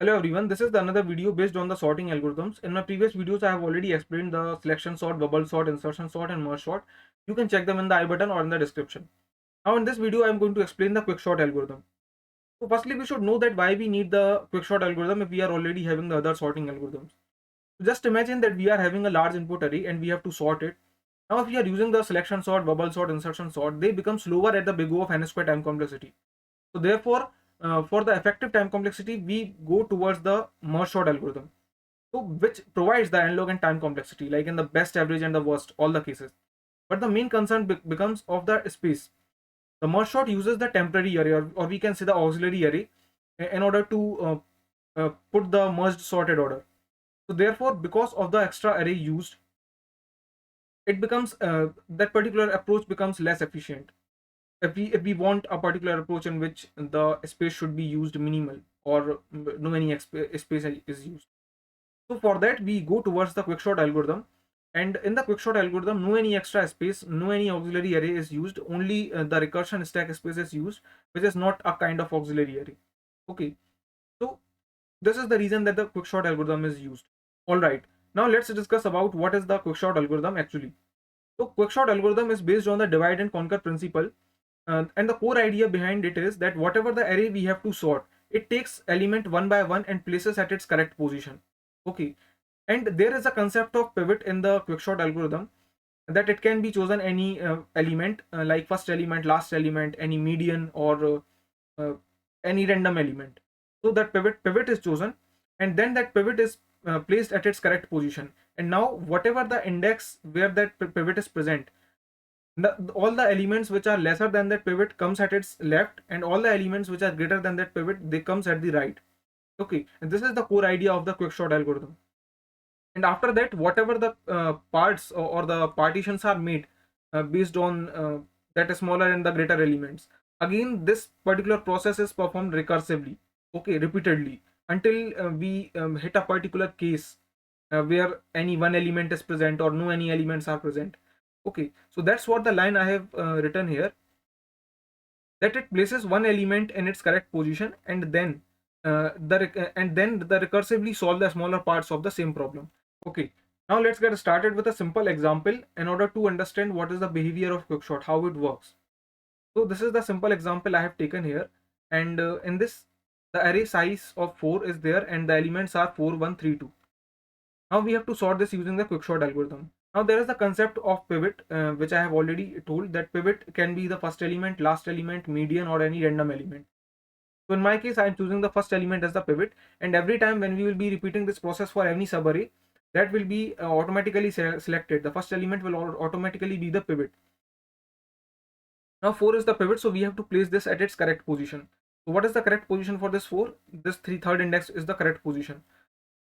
Hello everyone, this is another video based on the sorting algorithms. In my previous videos, I have already explained the selection sort, bubble sort, insertion sort, and merge sort. You can check them in the I button or in the description. Now in this video, I am going to explain the quick sort algorithm. So firstly, we should know that why we need the quick sort algorithm if we are already having the other sorting algorithms. So just imagine that we are having a large input array and we have to sort it. Now if we are using the selection sort, bubble sort, insertion sort, they become slower at the big O of n square time complexity. So therefore, for the effective time complexity, we go towards the merge sort algorithm, so which provides the n log and time complexity, like in the best, average, and the worst, all the cases. But the main concern becomes of the space. The merge sort uses the temporary array, or we can say the auxiliary array, in order to put the merged sorted order. So therefore, because of the extra array used, it becomes that particular approach becomes less efficient. If we want a particular approach in which the space should be used minimal, or no any space is used, so for that we go towards the quicksort algorithm. And in the quicksort algorithm, no any extra space, no any auxiliary array is used, only the recursion stack space is used, which is not a kind of auxiliary array. Okay, so this is the reason that the quicksort algorithm is used. All right, now let's discuss about what is the quicksort algorithm actually. So quicksort algorithm is based on the divide and conquer principle. And the core idea behind it is that whatever the array we have to sort, it takes element one by one and places at its correct position. Okay, and there is a concept of pivot in the quicksort algorithm, that it can be chosen any element, like first element, last element, any median, or any random element. So that pivot is chosen, and then that pivot is placed at its correct position. And now whatever the index where that pivot is present, all the elements which are lesser than that pivot comes at its left, and all the elements which are greater than that pivot, they comes at the right. Okay, and this is the core idea of the quicksort algorithm. And after that, whatever the parts, or the partitions are made based on that smaller and the greater elements, again this particular process is performed recursively, okay, repeatedly, until we hit a particular case where any one element is present or no any elements are present. Okay, so that's what the line I have written here, that it places one element in its correct position, and then the recursively solve the smaller parts of the same problem. Okay, now let's get started with a simple example in order to understand what is the behavior of quicksort, how it works. So this is the simple example I have taken here, and in this, the array size of 4 is there and the elements are 4, 1, 3, 2. Now we have to sort this using the quicksort algorithm. Now there is the concept of pivot, which I have already told, that pivot can be the first element, last element, median, or any random element. So in my case, I am choosing the first element as the pivot, and every time when we will be repeating this process for any subarray, that will be automatically selected. The first element will automatically be the pivot. Now 4 is the pivot, so we have to place this at its correct position. So what is the correct position for this 4? This third index is the correct position.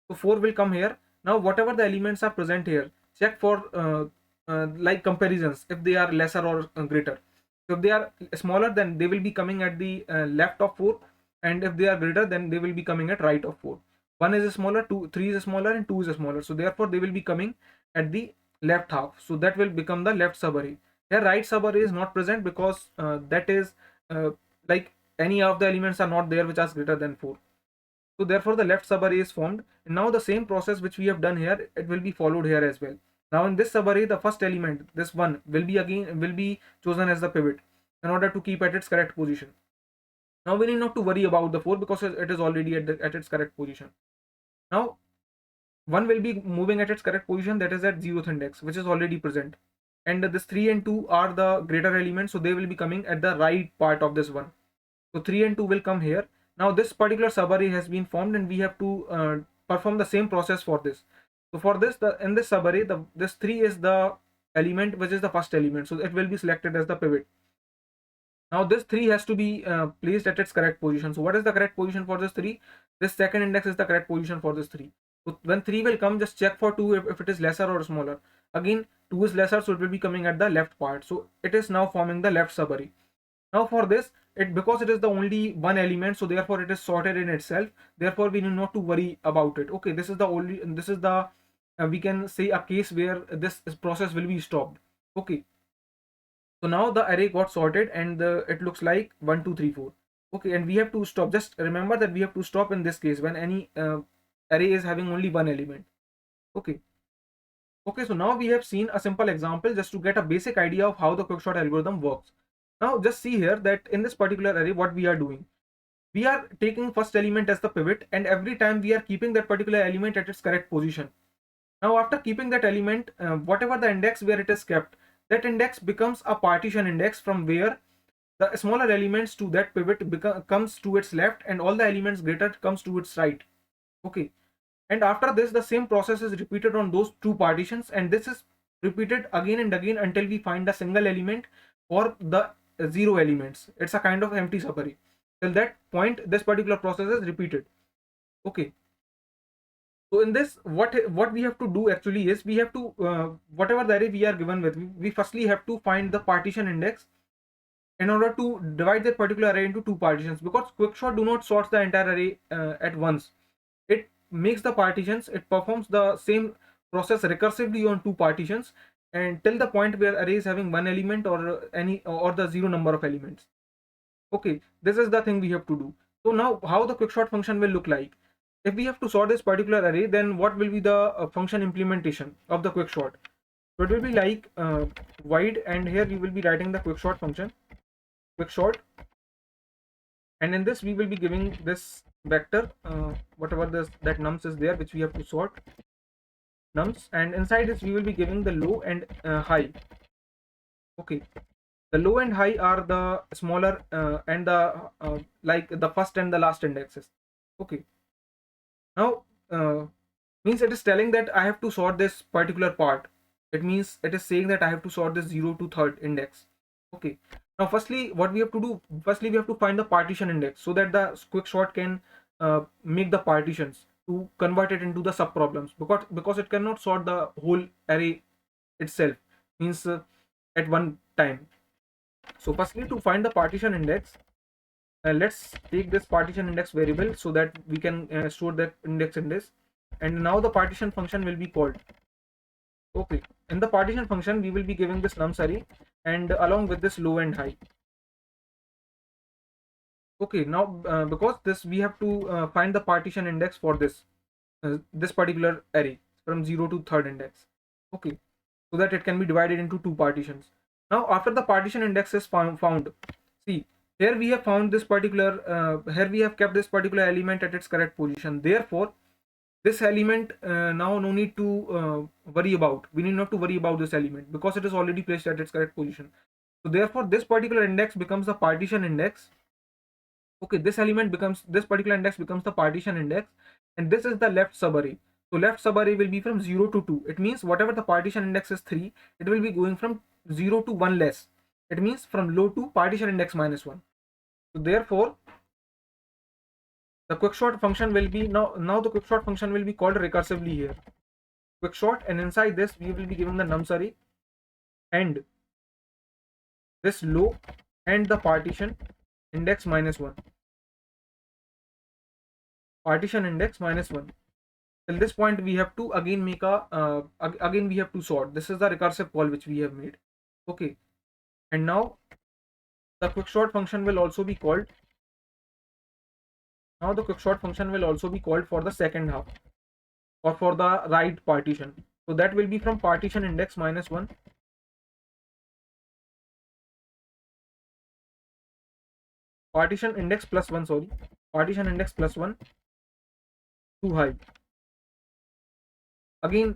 So 4 will come here. Now whatever the elements are present here, check for like comparisons, if they are lesser or greater. So if they are smaller, then they will be coming at the left of 4, and if they are greater, then they will be coming at right of 4. 1 is smaller, 3 is smaller, and 2 is smaller, so therefore they will be coming at the left half, so that will become the left subarray. Here right subarray is not present because that is like any of the elements are not there which are greater than 4. So therefore the left subarray is formed, and now the same process which we have done here, it will be followed here as well. Now in this subarray, the first element, this one, will be chosen as the pivot in order to keep at its correct position. Now we need not to worry about the 4 because it is already at its correct position. Now 1 will be moving at its correct position, that is at 0th index, which is already present. And this 3 and 2 are the greater elements, so they will be coming at the right part of this one. So 3 and 2 will come here. Now this particular subarray has been formed, and we have to perform the same process for this. So for this, in this subarray, this 3 is the element which is the first element, so it will be selected as the pivot. Now this 3 has to be placed at its correct position. So what is the correct position for this 3? This second index is the correct position for this 3. So when 3 will come, just check for 2 if it is lesser or smaller. Again, 2 is lesser, so it will be coming at the left part. So it is now forming the left subarray. Now for this, because it is the only one element, so therefore it is sorted in itself. Therefore we need not to worry about it. Okay, this is the we can say a case where this process will be stopped. Okay, so now the array got sorted, and it looks like 1, 2, 3, 4. Okay, and we have to stop. Just remember that we have to stop in this case when any array is having only one element. Okay. Okay, so now we have seen a simple example just to get a basic idea of how the quicksort algorithm works. Now just see here that in this particular array, what we are doing. We are taking first element as the pivot, and every time we are keeping that particular element at its correct position. Now after keeping that element, whatever the index where it is kept, that index becomes a partition index from where the smaller elements to that pivot comes to its left and all the elements greater comes to its right. Okay, and after this the same process is repeated on those two partitions, and this is repeated again and again until we find a single element or the zero elements. It's a kind of empty subarray. Till that point this particular process is repeated. Okay, so in this, what we have to do actually is we have to whatever the array we are given with, we firstly have to find the partition index in order to divide that particular array into two partitions, because quicksort do not sort the entire array at once. It makes the partitions, it performs the same process recursively on two partitions, and till the point where array is having one element or any or the zero number of elements. Okay, this is the thing we have to do. So now how the quicksort function will look like. If we have to sort this particular array, then what will be the function implementation of the quicksort? So it will be like void, and here we will be writing the quicksort function, quicksort, and in this we will be giving this vector, whatever this that nums is there which we have to sort, nums, and inside this we will be giving the low and high. Okay, the low and high are the smaller and the like the first and the last indexes. Okay, now means it is telling that I have to sort this particular part. It means it is saying that I have to sort this 0 to third index. Okay, now firstly what we have to do, firstly we have to find the partition index so that the quicksort can make the partitions to convert it into the sub problems, because it cannot sort the whole array itself, means at one time. So firstly, to find the partition index, let's take this partition index variable so that we can store that index in this, and now the partition function will be called. Okay, in the partition function we will be giving this nums array and along with this low and high. Okay, now because this we have to find the partition index for this particular array from 0 to third index. Okay, so that it can be divided into two partitions. Now after the partition index is found, see here we have found this particular here we have kept this particular element at its correct position. Therefore this element now no need to worry about, we need not to worry about this element because it is already placed at its correct position. So therefore this particular index becomes the partition index. Okay, this element becomes, this particular index becomes the partition index, and this is the left subarray. So left subarray will be from 0 to 2. It means whatever the partition index is 3, it will be going from 0 to 1 less. It means from low to partition index minus 1. So therefore the quicksort function will be now the quicksort function will be called recursively here, quicksort, and inside this we will be giving the nums array and this low and the partition index minus 1, partition index minus 1. Till this point we have to again make a again we have to sort. This is the recursive call which we have made. Okay, and now the quicksort function will also be called, now the quicksort function will also be called for the second half or for the right partition. So that will be from partition index minus 1, partition index plus 1, sorry, partition index plus 1 to high. Again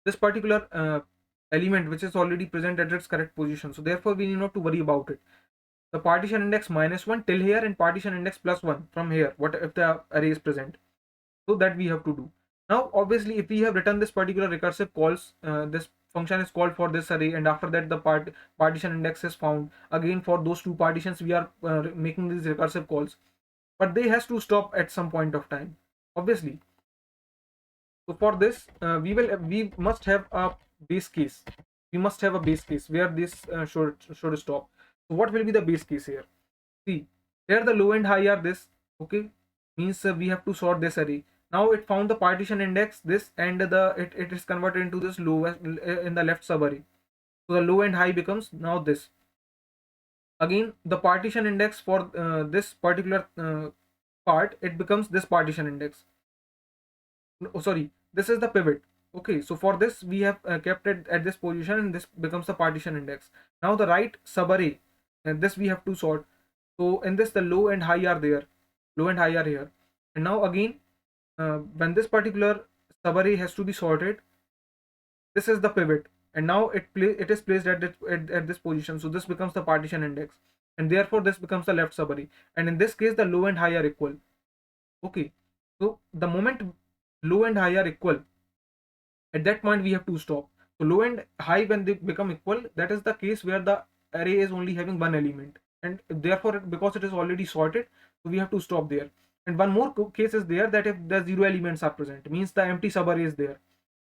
this particular element which is already present at its correct position, so therefore we need not to worry about it. The partition index minus 1 till here and partition index plus 1 from here, what if the array is present. So that we have to do. Now obviously if we have written this particular recursive calls, this function is called for this array, and after that the partition index is found. Again for those two partitions we are making these recursive calls, but they has to stop at some point of time, obviously. So for this we must have a base case. We must have a base case where this should stop. So what will be the base case here? See here the low and high are this. Okay, means we have to sort this array. Now it found the partition index this, and it is converted into this low in the left subarray. So the low and high becomes now this. again the partition index for this particular part, it becomes this partition index. Oh, sorry, this is the pivot. Okay, so for this we have kept it at this position, and this becomes the partition index. Now the right subarray, and this we have to sort. So in this the low and high are there, low and high are here. And now again, when this particular subarray has to be sorted, this is the pivot, and now it is placed at this position. So this becomes the partition index, and therefore this becomes the left subarray. And in this case the low and high are equal. Okay, so the moment low and high are equal, at that point we have to stop. So low and high, when they become equal, that is the case where the array is only having one element, and therefore because it is already sorted, so we have to stop there. And one more case is there, that if the zero elements are present, means the empty subarray is there,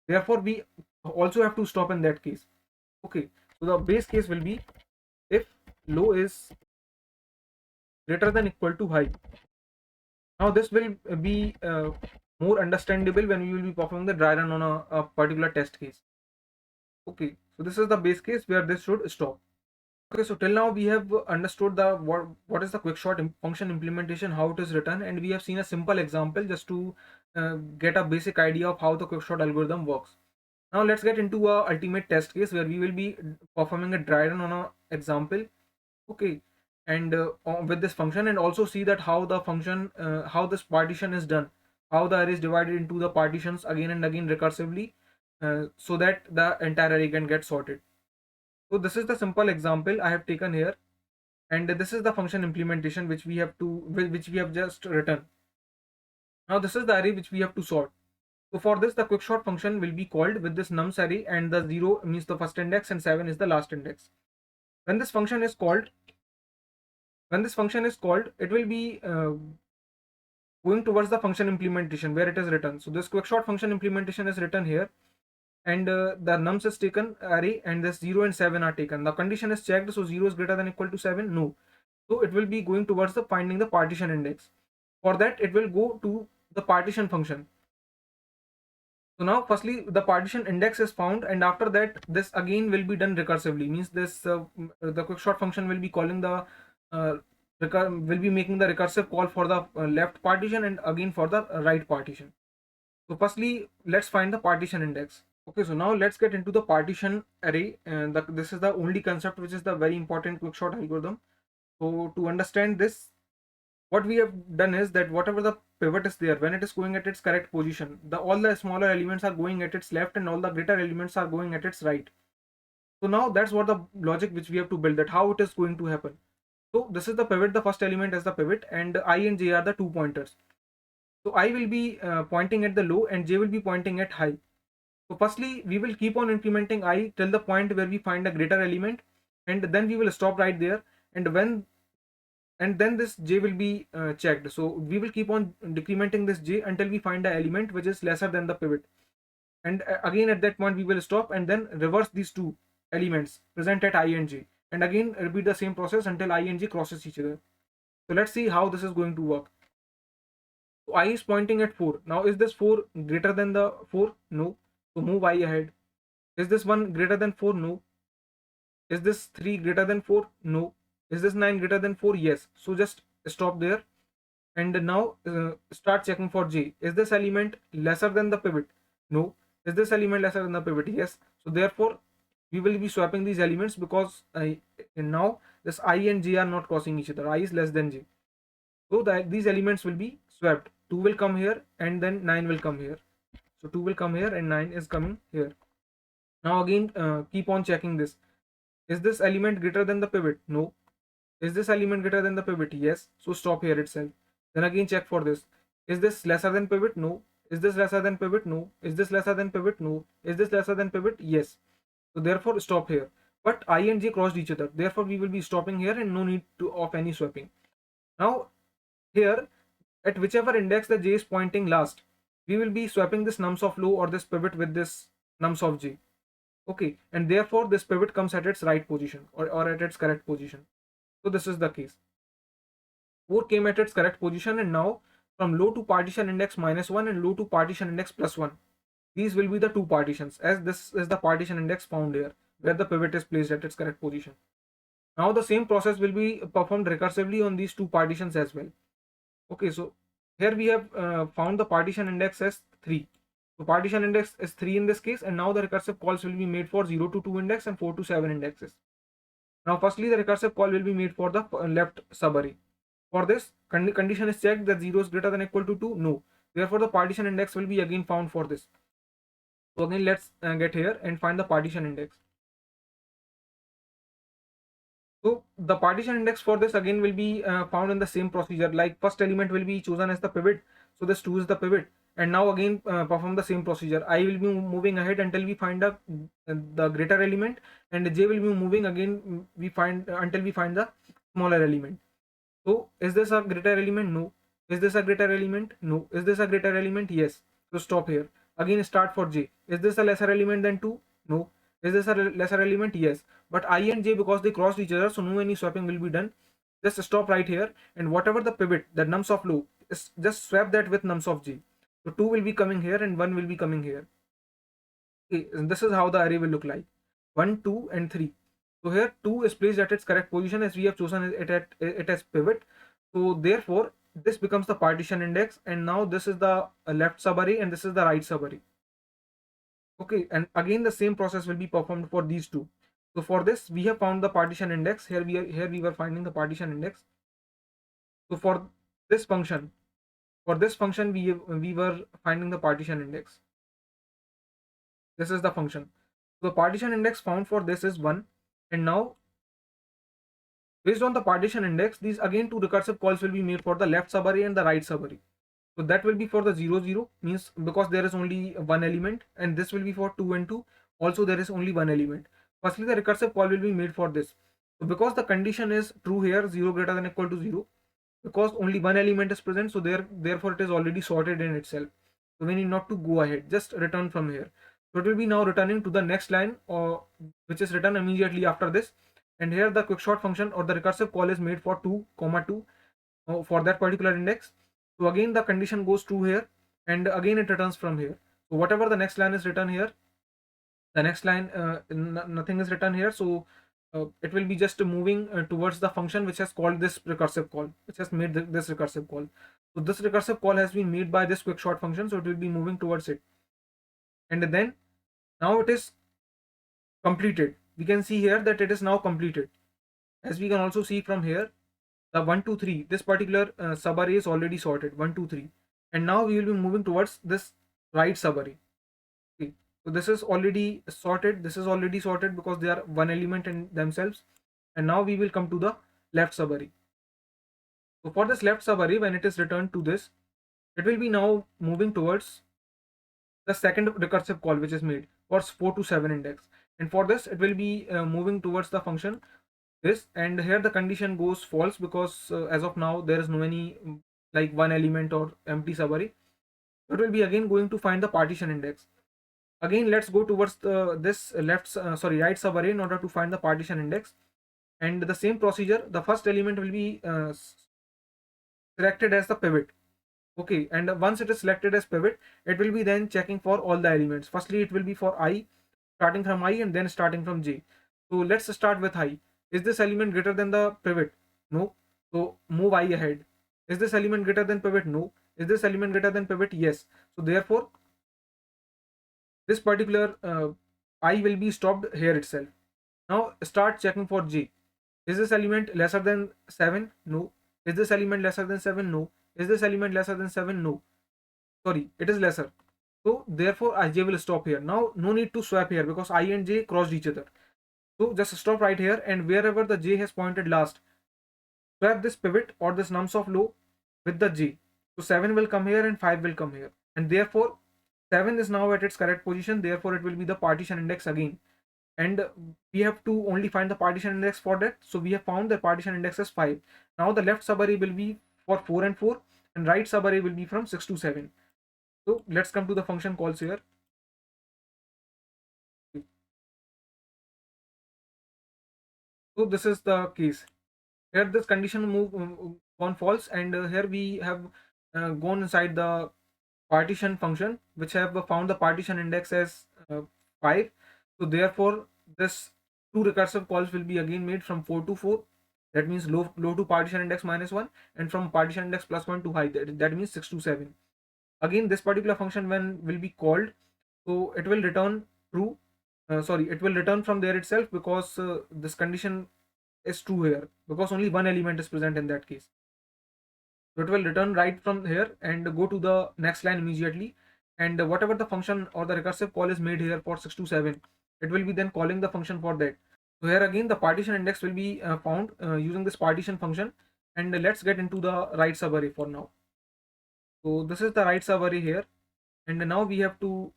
therefore we also have to stop in that case. Okay, so the base case will be if low is greater than equal to high. Now this will be more understandable when we will be performing the dry run on a particular test case. Okay, so this is the base case where this should stop. Okay, so till now we have understood the what is the quickshot function implementation, how it is written, and we have seen a simple example just to get a basic idea of how the quickshot algorithm works. Now let's get into a ultimate test case where we will be performing a dry run on a example. Okay, and with this function, and also see that how the function how this partition is done, how the array is divided into the partitions again and again recursively, so that the entire array can get sorted. So this is the simple example I have taken here, and this is the function implementation which we have to which we have just written. Now this is the array which we have to sort. So for this the quickshot function will be called with this nums array, and the 0 means the first index and 7 is the last index. When this function is called, it will be going towards the function implementation where it is written. So this quickshot function implementation is written here, and the nums is taken array, and this 0 and 7 are taken. The condition is checked, so 0 is greater than equal to 7, no. So it will be going towards the finding the partition index. For that it will go to the partition function. So now firstly the partition index is found, and after that this again will be done recursively, means this the quickshot function will be calling the will be making the recursive call for the left partition and again for the right partition. So firstly let's find the partition index. Okay, so now let's get into the partition array, and this is the only concept which is the very important quickshot algorithm. So to understand this, what we have done is that whatever the pivot is there, when it is going at its correct position, all the smaller elements are going at its left and all the greater elements are going at its right. So now that's what the logic which we have to build, that how it is going to happen. So this is the pivot, the first element is the pivot, and I and j are the 2 pointers. So I will be pointing at the low and j will be pointing at high. So firstly we will keep on incrementing I till the point where we find a greater element, and then we will stop right there, and then this j will be checked. So we will keep on decrementing this j until we find the element which is lesser than the pivot, and again at that point we will stop and then reverse these two elements present at I and j, and again repeat the same process until I and j crosses each other. So let's see how this is going to work. So I is pointing at 4. Now is this 4 greater than the 4? No. So move I ahead. Is this 1 greater than 4? No. Is this 3 greater than 4? No. Is this 9 greater than 4? Yes. So just stop there, and now start checking for j. Is this element lesser than the pivot? No. Is this element lesser than the pivot? Yes. So therefore we will be swapping these elements, because now this I and j are not crossing each other. I is less than j. So that these elements will be swapped. 2 will come here and then 9 will come here. So 2 will come here and 9 is coming here. Now again keep on checking this. Is this element greater than the pivot? No. Is this element greater than the pivot? Yes. So stop here itself. Then again check for this. Is this lesser than pivot? No. Is this lesser than pivot? No. Is this lesser than pivot? No. Is this lesser than pivot? Yes. So therefore stop here. But I and j crossed each other. Therefore we will be stopping here and no need of any swapping. Now here, at whichever index the j is pointing last, we will be swapping this nums of low or this pivot with this nums of j. Okay, and therefore this pivot comes at its right position, or at its correct position. So this is the case. 4 came at its correct position, and now from low to partition index -1 and low to partition index +1, these will be the two partitions, as this is the partition index found here where the pivot is placed at its correct position. Now the same process will be performed recursively on these two partitions as well. Okay, so here we have found the partition index as 3. So partition index is 3 in this case, and now the recursive calls will be made for 0 to 2 index and 4 to 7 indexes. Now firstly the recursive call will be made for the left subarray. For this, condition is checked that 0 is greater than or equal to 2. No. Therefore the partition index will be again found for this. So again let's get here and find the partition index. So the partition index for this again will be found in the same procedure. Like first element will be chosen as the pivot. So this 2 is the pivot. And now again perform the same procedure. I will be moving ahead until we find the greater element, and j will be moving again we find until we find the smaller element. So is this a greater element? No. Is this a greater element? No. Is this a greater element? Yes. So stop here. Again start for j. Is this a lesser element than 2? No. Is this a lesser element? Yes. But I and j, because they crossed each other, so no any swapping will be done. Just stop right here, and whatever the pivot, the nums of low, just swap that with nums of j. So 2 will be coming here and 1 will be coming here. Okay, and this is how the array will look like. 1, 2 and 3. So here 2 is placed at its correct position as we have chosen it as pivot. So therefore this becomes the partition index, and now this is the left subarray and this is the right subarray. Okay, and again the same process will be performed for these two. So for this we have found the partition index. Here we were finding the partition index. So for this function we were finding the partition index. This is the function. So the partition index found for this is 1, and now based on the partition index, these again two recursive calls will be made for the left subarray and the right subarray. So that will be for the 0 0, means because there is only one element, and this will be for 2 and 2, also there is only one element. Firstly the recursive call will be made for this. So because the condition is true here, 0 greater than or equal to 0, because only one element is present, so therefore it is already sorted in itself. So we need not to go ahead, just return from here. So it will be now returning to the next line, or which is written immediately after this. And here the quicksort function or the recursive call is made for 2 comma 2 for that particular index. So again the condition goes true here, and again it returns from here. So whatever the next line is written here, the next line nothing is written here, so it will be just moving towards the function which has called this recursive call, which has made this recursive call. So this recursive call has been made by this quicksort function, so it will be moving towards it, and then now it is completed. We can see here that it is now completed. As we can also see from here, the 1 2 3, this particular subarray is already sorted, 1 2 3, and now we will be moving towards this right subarray. Okay, so this is already sorted, this is already sorted because they are one element in themselves, and now we will come to the left subarray. So for this left subarray, when it is returned to this, it will be now moving towards the second recursive call which is made for 4 to 7 index, and for this it will be moving towards the function this, and here the condition goes false because as of now there is no any like one element or empty subarray. So it will be again going to find the partition index. Again let's go towards this right subarray in order to find the partition index, and the same procedure, the first element will be selected as the pivot. Okay, and once it is selected as pivot, it will be then checking for all the elements. Firstly it will be for I, starting from I and then starting from j. So let's start with I. Is this element greater than the pivot? No. So move I ahead. Is this element greater than pivot? No. Is this element greater than pivot? Yes. So therefore this particular I will be stopped here itself. Now start checking for j. Is this element lesser than 7? No. Is this element lesser than 7? No. Is this element lesser than 7? No. Sorry, it is lesser. So therefore j will stop here. Now no need to swap here because I and j crossed each other. So just stop right here, and wherever the j has pointed last, swap this pivot or this nums of low with the j. So 7 will come here and 5 will come here, and therefore 7 is now at its correct position, therefore it will be the partition index again. And we have to only find the partition index for that, so we have found the partition index is 5. Now the left subarray will be for 4 and 4, and right subarray will be from 6 to 7. So let's come to the function calls here. So this is the case. Here this condition move gone false, and here we have gone inside the partition function which have found the partition index as 5. So therefore this two recursive calls will be again made from 4 to 4. That means low to partition index -1, and from partition index +1 to high. That means 6 to 7. Again, this particular function when will be called, so it will return true. Sorry, it will return from there itself, because this condition is true here, because only one element is present in that case. So it will return right from here and go to the next line immediately. And whatever the function or the recursive call is made here for 6 to 7, it will be then calling the function for that. So here again the partition index will be found using this partition function. And let's get into the right subarray for now. So this is the right subarray here, and now we have to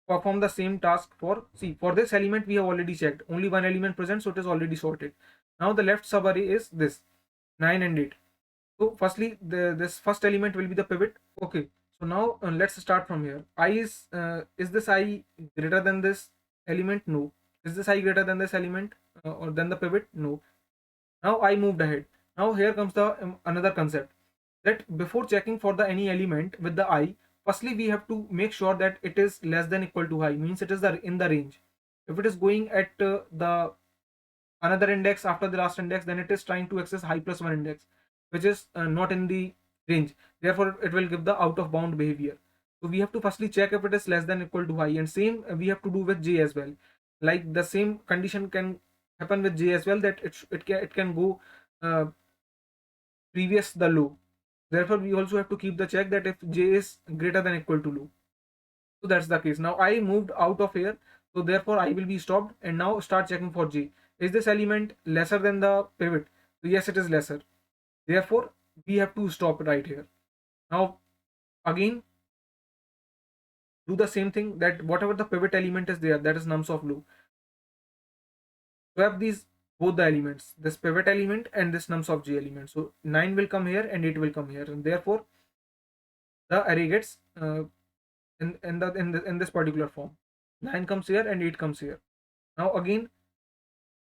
perform the same task for, see, for this element we have already checked only one element present, so it is already sorted. Now the left subarray is this 9 and 8. So firstly, this first element will be the pivot. Okay, so now let's start from here. I is this I greater than this element? No. Is this I greater than this element or than the pivot? No. Now I moved ahead. Now here comes the another concept, that before checking for the any element with the I, firstly we have to make sure that it is less than equal to high, means it is in the range. If it is going at the another index after the last index, then it is trying to access high plus 1 index, which is not in the range. Therefore it will give the out of bound behavior. So we have to firstly check if it is less than equal to high, and same we have to do with j as well. Like the same condition can happen with j as well, that it can go uh, previous the low. Therefore we also have to keep the check that if j is greater than equal to low. So that's the case. Now I moved out of here, so therefore I will be stopped, and now start checking for j. Is this element lesser than the pivot? So yes, it is lesser. Therefore we have to stop right here. Now again do the same thing, that whatever the pivot element is there, that is nums of low, swap these both the elements, this pivot element and this nums of j element. So 9 will come here and 8 will come here, and therefore the array gets in this particular form. 9 comes here and 8 comes here. Now again,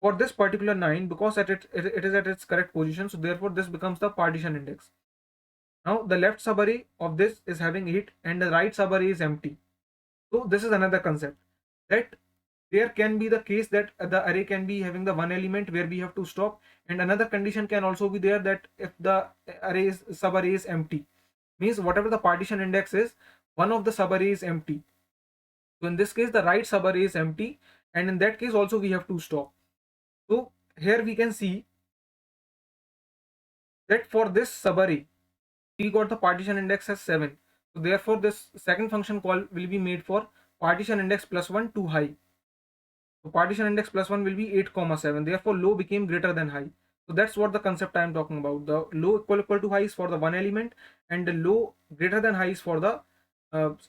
for this particular 9, because it is at its correct position, so therefore this becomes the partition index. Now the left subarray of this is having 8 and the right subarray is empty. So this is another concept, that there can be the case that the array can be having the one element where we have to stop, and another condition can also be there, that if the subarray is empty, means whatever the partition index is, one of the subarray is empty. So in this case the right subarray is empty, and in that case also we have to stop. So here we can see that for this subarray we got the partition index as 7. So therefore this second function call will be made for partition index +1 to high. So partition index +1 will be 8, 7. Therefore low became greater than high. So that's what the concept I am talking about. The low equal to high is for the one element, and the low greater than high is for the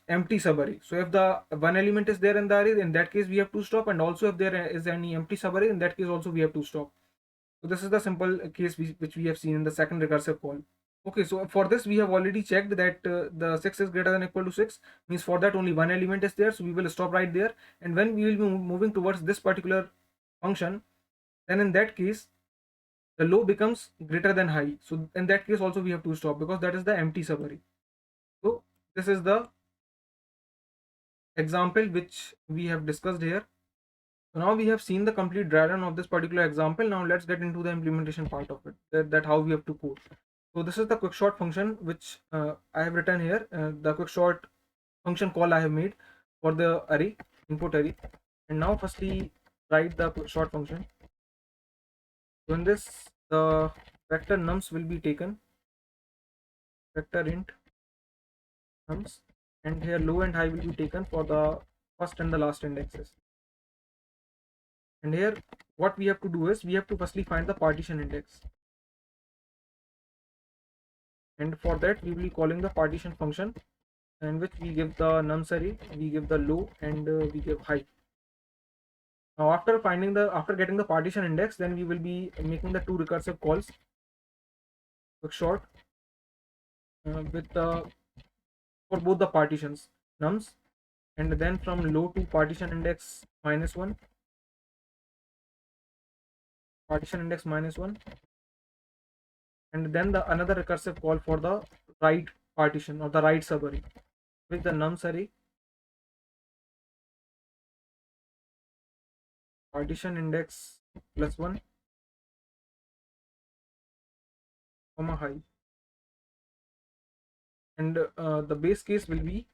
empty subarray. So if the one element is there in the array, in that case we have to stop, and also if there is any empty subarray, in that case also we have to stop. So this is the simple case which we have seen in the second recursive call. Okay, so for this we have already checked that the 6 is greater than equal to 6, means for that only one element is there, so we will stop right there. And when we will be moving towards this particular function, then in that case the low becomes greater than high, so in that case also we have to stop, because that is the empty subarray. So this is the example which we have discussed here. So now we have seen the complete dry run of this particular example. Now let's get into the implementation part of it, that how we have to code. So this is the quick short function which I have written here, the quick short function call I have made for the array, input array. And now firstly write the quick short function. So in this, the vector nums will be taken, vector int nums, and here low and high will be taken for the first and the last indexes. And here what we have to do is we have to firstly find the partition index, and for that we will be calling the partition function, in which we give the nums array, we give the low, and we give high. Now after getting the partition index, then we will be making the two recursive calls, quick short, with for both the partitions nums, and then from low to partition index -1, partition index -1, and then the another recursive call for the right partition or the right subarray with the nums array, partition index plus 1 comma high, and the base case will be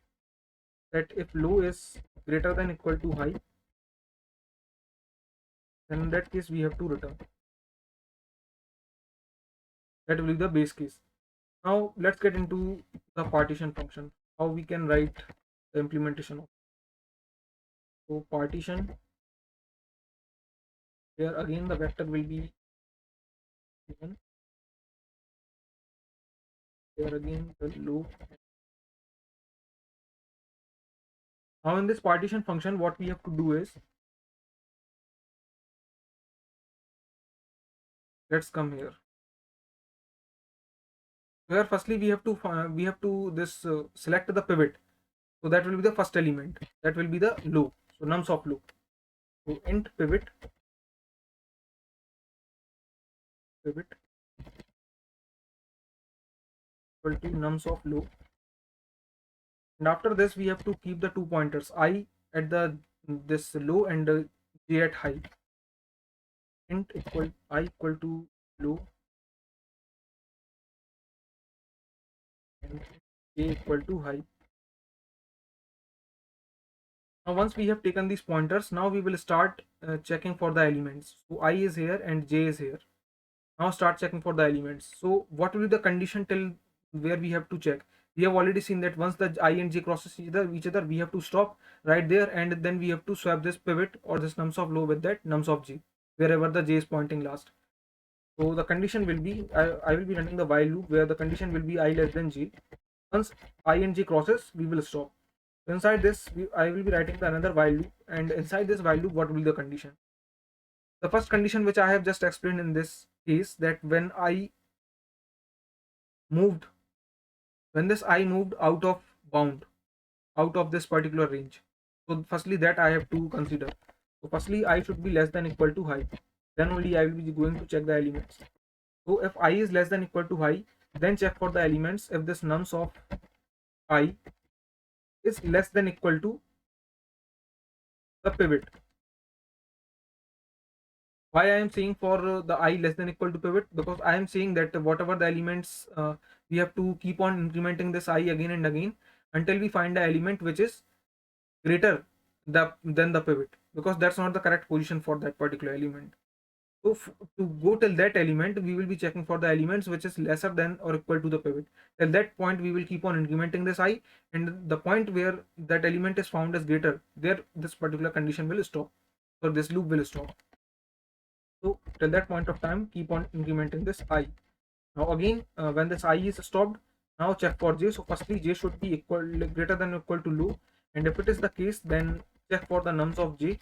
that if low is greater than equal to high, then in that case we have to return. That will be the base case. Now let's get into the partition function, how we can write the implementation of. So partition, here again the vector will be given, here again the low. Now in this partition function, what we have to do is, let's come here. Here firstly we have to this select the pivot. So that will be the first element. That will be the low. So nums of low. So int pivot equal to nums of low. And after this we have to keep the 2 pointers, I at the this low and j at high. Int equal I equal to low and j equal to high. Now once we have taken these pointers, now we will start checking for the elements. So I is here and j is here. Now start checking for the elements. So what will be the condition till where we have to check? We have already seen that once the I and j crosses each other, we have to stop right there, and then we have to swap this pivot or this nums of low with that nums of j, wherever the j is pointing last. So the condition will be, I will be running the while loop where the condition will be I less than j. Once I and j crosses, we will stop. Inside this, I will be writing the another while loop, and inside this while loop, what will be the condition? The first condition which I have just explained in this case, that when this I moved out of bound, out of this particular range. So firstly that I have to consider. So firstly I should be less than equal to high. Then only I will be going to check the elements. So if I is less than equal to high, then check for the elements if this nums of I is less than equal to the pivot. Why I am saying for the I less than equal to pivot? Because I am saying that whatever the elements, we have to keep on incrementing this I again and again until we find the element which is greater than the pivot, because that's not the correct position for that particular element. So to go till that element, we will be checking for the elements which is lesser than or equal to the pivot. Till that point we will keep on incrementing this I, and the point where that element is found as greater, there this particular condition will stop, so this loop will stop. So till that point of time, keep on incrementing this I. Now again, when this I is stopped, now check for j. So firstly j should be greater than or equal to low, and if it is the case, then check for the nums of j,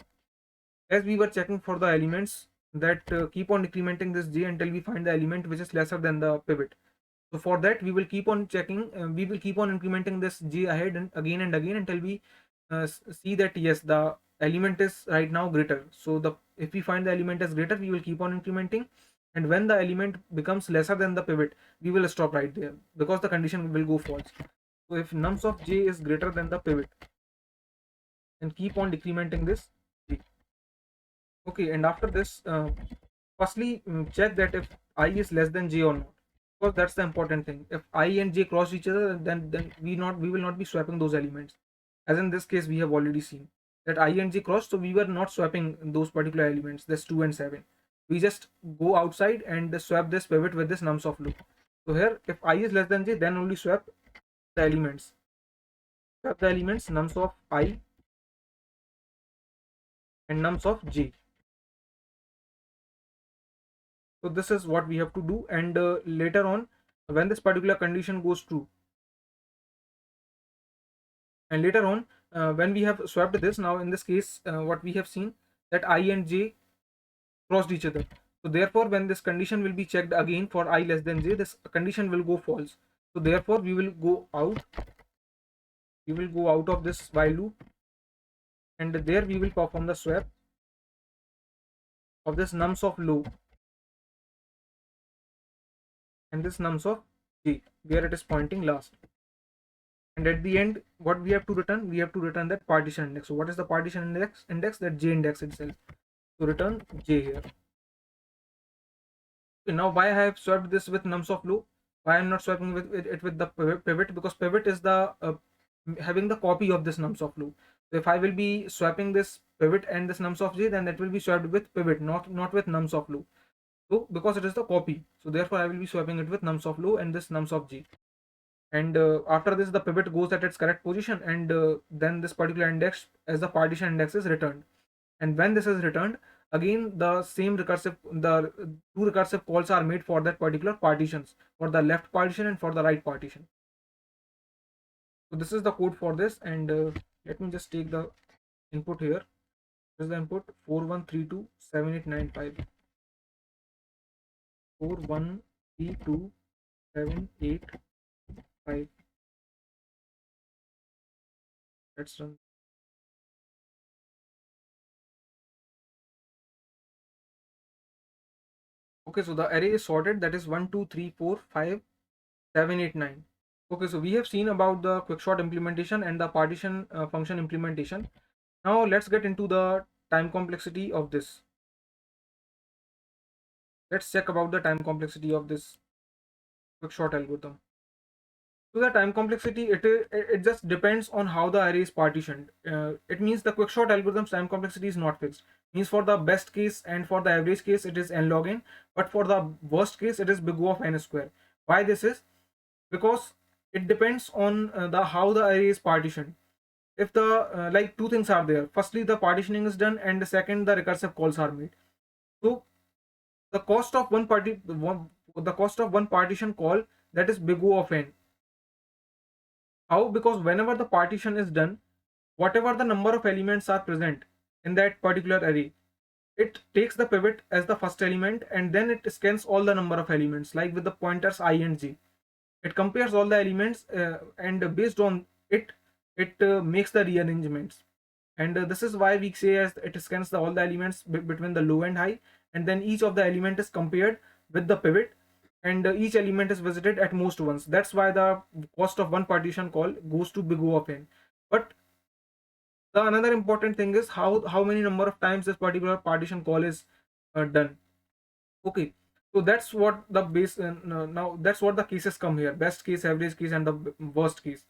as we were checking for the elements that keep on incrementing this j until we find the element which is lesser than the pivot. So for that we will keep on checking, we will keep on incrementing this j ahead and again until we see that yes, the element is right now greater. So if we find the element is greater, we will keep on incrementing, and when the element becomes lesser than the pivot, we will stop right there, because the condition will go false. So if nums of j is greater than the pivot, and keep on decrementing this j. Okay, and after this, firstly check that if I is less than j or not, because that's the important thing. If I and j cross each other, then we will not be swapping those elements, as in this case we have already seen that I and j crossed, so we were not swapping those particular elements, this 2 and 7. We just go outside and swap this pivot with this nums of loop. So here if I is less than j, then only swap the elements, nums of I and nums of j. So this is what we have to do, and later on, when this particular condition goes true, and later on when we have swapped this, now in this case what we have seen that I and j crossed each other. So therefore when this condition will be checked again for I less than j, this condition will go false. So therefore we will go out of this while loop, and there we will perform the swap of this nums of low and this nums of j, where it is pointing last. And at the end, what we have to return? We have to return that partition index. So what is the partition index? That j index itself. to return j here. Okay, now why I have swapped this with nums of loop? Why I'm not swapping it with the pivot? Because pivot is the having the copy of this nums of loop. So if I will be swapping this pivot and this nums of j, then that will be swapped with pivot, not with nums of loop. So because it is the copy, so therefore I will be swapping it with nums of loop and this nums of j. And after this, the pivot goes at its correct position, and then this particular index as the partition index is returned. And when this is returned, again the two recursive calls are made for that particular partitions, for the left partition and for the right partition. So this is the code for this, and let me just take the input here. This is the input 41327895. 41327895. Let's run. Okay, so the array is sorted, that is 1 2 3 4 5 7 8 9. Okay, so we have seen about the quickshot implementation and the partition function implementation. Now let's get into the time complexity of this. Let's check about the time complexity of this quickshot algorithm. So the time complexity, it just depends on how the array is partitioned. It means the quickshot algorithm's time complexity is not fixed. Means for the best case and for the average case it is n log n, but for the worst case it is big O of n square. Why this is? Because it depends on the how the array is partitioned. If the like two things are there, firstly the partitioning is done, and the second the recursive calls are made. So the cost of the cost of one partition call, that is big O of n. How? Because whenever the partition is done, whatever the number of elements are present in that particular array, it takes the pivot as the first element, and then it scans all the number of elements like with the pointers I and j. It compares all the elements, and based on it makes the rearrangements. And this is why we say as it scans all the elements between the low and high, and then each of the element is compared with the pivot, and each element is visited at most once. That's why the cost of one partition call goes to big O of n. But the another important thing is how many number of times this particular partition call is done. Okay, so that's what the base now that's what the cases come here: best case, average case, and the worst case.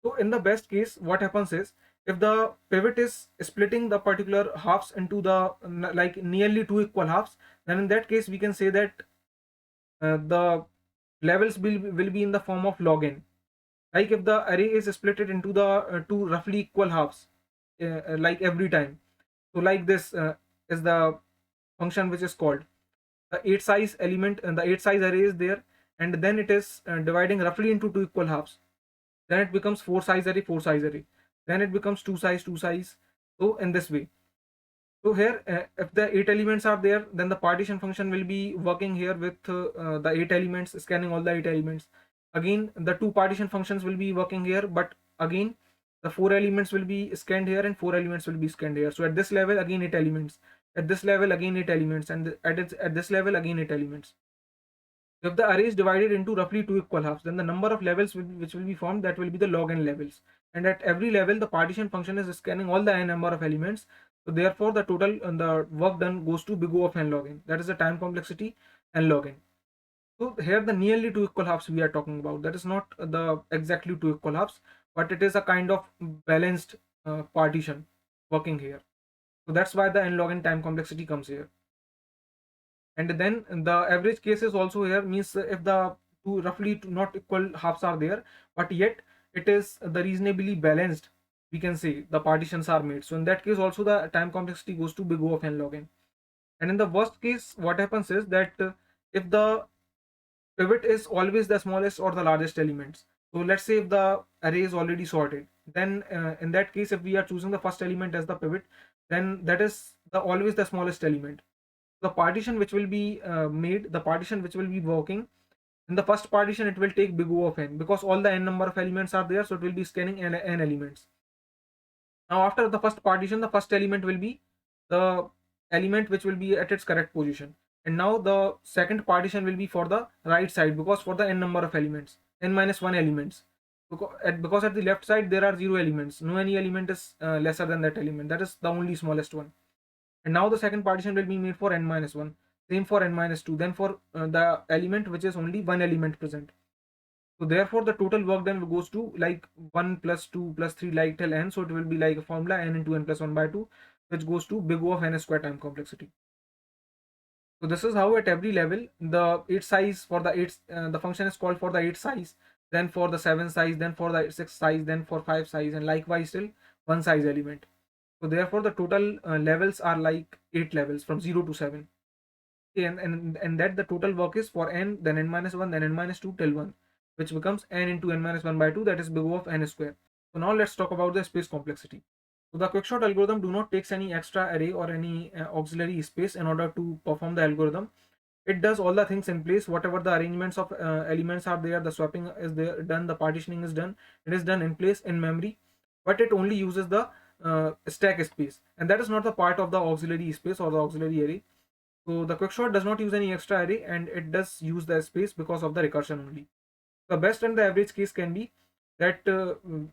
So in the best case, what happens is, if the pivot is splitting the particular halves into the like nearly two equal halves, then in that case we can say that the levels will be in the form of log n. Like if the array is split it into the two roughly equal halves, like every time. So like this is the function which is called the 8 size element, and the 8 size array is there, and then it is dividing roughly into two equal halves. Then it becomes 4 size array, 4 size array. Then it becomes 2 size, 2 size. So in this way. So here, if the 8 elements are there, then the partition function will be working here with the 8 elements, scanning all the 8 elements. Again, the two partition functions will be working here, but again, the 4 elements will be scanned here and 4 elements will be scanned here. So at this level, again 8 elements. At this level, again 8 elements, and at this level, again 8 elements. If the array is divided into roughly two equal halves, then the number of levels which will be formed, that will be the log n levels. And at every level, the partition function is scanning all the n number of elements. So therefore, the total the work done goes to big O of n log n. That is the time complexity n log n. So here the nearly two equal halves we are talking about. That is not the exactly two equal halves, but it is a kind of balanced partition working here. So that's why the n log n time complexity comes here. And then the average case is also here, means if the two roughly not equal halves are there, but yet it is the reasonably balanced, we can say the partitions are made. So in that case also the time complexity goes to big O of n log n. And in the worst case, what happens is that if the pivot is always the smallest or the largest elements. So let's say if the array is already sorted, then in that case, if we are choosing the first element as the pivot, then that is the always the smallest element. The partition which will be made, the partition which will be working in the first partition, it will take big O of n, because all the n number of elements are there, so it will be scanning n elements. Now after the first partition, the first element will be the element which will be at its correct position, and now the second partition will be for the right side, because for the n number of elements, n minus 1 elements, because at the left side there are 0 elements, no any element is lesser than that element, that is the only smallest one. And now the second partition will be made for n minus 1, same for n minus 2, then for the element which is only one element present. So therefore the total work done goes to like 1 plus 2 plus 3 like till n. So it will be like a formula n into n plus 1 by 2, which goes to big O of n square time complexity. So this is how at every level the 8 size for the 8 the function is called for the 8 size, then for the 7 size, then for the 6 size, then for 5 size, and likewise till 1 size element. So therefore the total levels are like 8 levels from 0 to 7. Okay, and that the total work is for n, then n minus 1, then n minus 2 till 1, which becomes n into n minus 1 by 2, that is big O of n square. So now let's talk about the space complexity. So the quickshot algorithm do not takes any extra array or any auxiliary space in order to perform the algorithm. It does all the things in place, whatever the arrangements of elements are there, the swapping is there done, the partitioning is done, it is done in place in memory, but it only uses the stack space, and that is not the part of the auxiliary space or the auxiliary array. So the quickshot does not use any extra array, and it does use the space because of the recursion only. The best and the average case can be that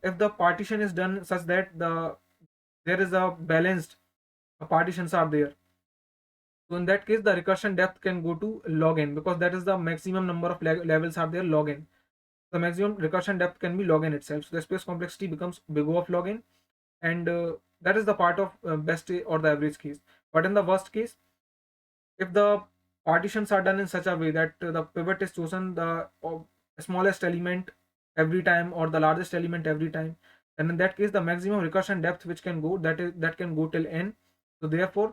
if the partition is done such that there is a balanced partitions are there. So in that case, the recursion depth can go to log n, because that is the maximum number of levels are there, log n. The maximum recursion depth can be log n itself. So the space complexity becomes big O of log n, and that is the part of best or the average case. But in the worst case, if the partitions are done in such a way that the pivot is chosen the smallest element every time or the largest element every time, and in that case the maximum recursion depth which can go, that can go till n. So therefore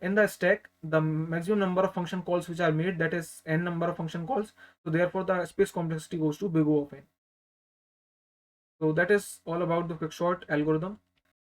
in the stack the maximum number of function calls which are made, that is n number of function calls. So therefore the space complexity goes to big O of n. So that is all about the quickshot algorithm.